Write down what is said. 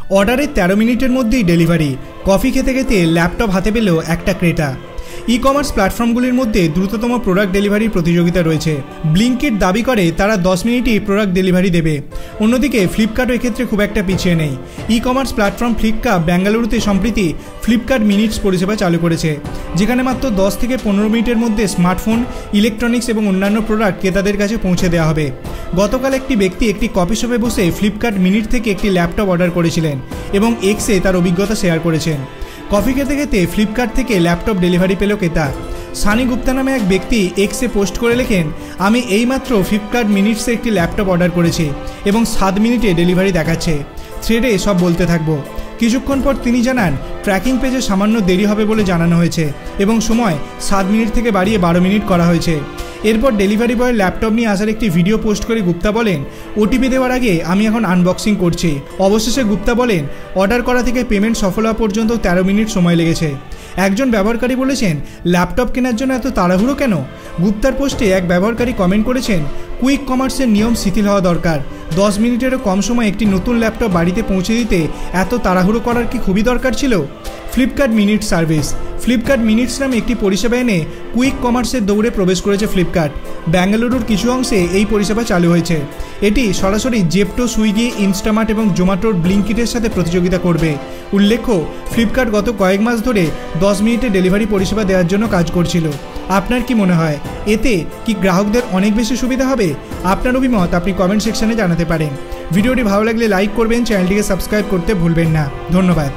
অর্ডারের 13 মিনিটের মধ্যেই ডেলিভারি। কফি খেতে খেতে ল্যাপটপ হাতে পেল একটা ক্রেতা। ই কমার্স প্ল্যাটফর্মগুলির মধ্যে দ্রুততম প্রোডাক্ট ডেলিভারির প্রতিযোগিতা রয়েছে। ব্লিঙ্কিট দাবি করে তারা 10 মিনিটই প্রোডাক্ট ডেলিভারি দেবে। অন্যদিকে ফ্লিপকার্টও এক্ষেত্রে খুব একটা পিছিয়ে নেই। ই কমার্স প্ল্যাটফর্ম ফ্লিপকার্ট বেঙ্গালুরুতে সম্প্রতি ফ্লিপকার্ট মিনিটস পরিষেবা চালু করেছে, যেখানে মাত্র 10 থেকে 15 মিনিটের মধ্যে স্মার্টফোন, ইলেকট্রনিক্স এবং অন্যান্য প্রোডাক্ট ক্রেতাদের কাছে পৌঁছে দেওয়া হবে। গতকাল একটি ব্যক্তি একটি কফি শপে বসে ফ্লিপকার্ট মিনিট থেকে একটি ল্যাপটপ অর্ডার করেছিলেন এবং এক্সে তার অভিজ্ঞতা শেয়ার করেছেন। কফি খেতে খেতে ফ্লিপকার্ট থেকে ল্যাপটপ ডেলিভারি পেল ক্রেতা। সানি গুপ্তা নামে এক ব্যক্তি এক্সে পোস্ট করে লেখেন, আমি এইমাত্র ফ্লিপকার্ট মিনিটসে একটি ল্যাপটপ অর্ডার করেছি এবং 7 মিনিটে ডেলিভারি দেখাচ্ছে। থ্রেডে সব বলতে থাকবো। কিছুক্ষণ পর তিনি জানান ট্র্যাকিং পেজে সামান্য দেরি হবে বলে জানানো হয়েছে এবং সময় 7 মিনিট থেকে বাড়িয়ে 12 মিনিট করা হয়েছে। এরপর ডেলিভারি বয়ের ল্যাপটপ নিয়ে আসার একটি ভিডিও পোস্ট করে গুপ্তা বলেন, ওটিপি দেওয়ার আগে আমি এখন আনবক্সিং করছি। অবশেষে গুপ্তা বলেন, অর্ডার করা থেকে পেমেন্ট সফল হওয়া পর্যন্ত 13 মিনিট সময় লেগেছে। একজন ব্যবহারকারী বলেছেন, ল্যাপটপ কেনার জন্য এত তাড়াহুড়ো কেন? গুপ্তার পোস্টে এক ব্যবহারকারী কমেন্ট করেছেন, কুইক কমার্সের নিয়ম শিথিল হওয়া দরকার। 10 মিনিটেরও কম সময় একটি নতুন ল্যাপটপ বাড়িতে পৌঁছে দিতে এত তাড়াহুড়ো করার কি খুবই দরকার ছিল? Flipkart minute service. Flipkart minutes নামে একটি পরিষেবা এনে কুইক কমার্সের দৌড়ে প্রবেশ করেছে ফ্লিপকার্ট। বেঙ্গালুরুর কিছু অংশে এই পরিষেবা চালু হয়েছে। এটি সরাসরি জেপ্টো, সুইগি, ইনস্টামার্ট এবং জোম্যাটোর ব্লিঙ্কিটের সাথে প্রতিযোগিতা করবে। উল্লেখ্য, ফ্লিপকার্ট গত কয়েক মাস ধরে 10 মিনিটে ডেলিভারি পরিষেবা দেওয়ার জন্য কাজ করছিল। আপনার কি মনে হয়, এতে কি গ্রাহকদের অনেক বেশি সুবিধা হবে? আপনার অভিমত আপনি কমেন্ট সেকশনে জানাতে পারেন। ভিডিওটি ভালো লাগলে লাইক করবেন, চ্যানেলটিকে সাবস্ক্রাইব করতে ভুলবেন না। ধন্যবাদ।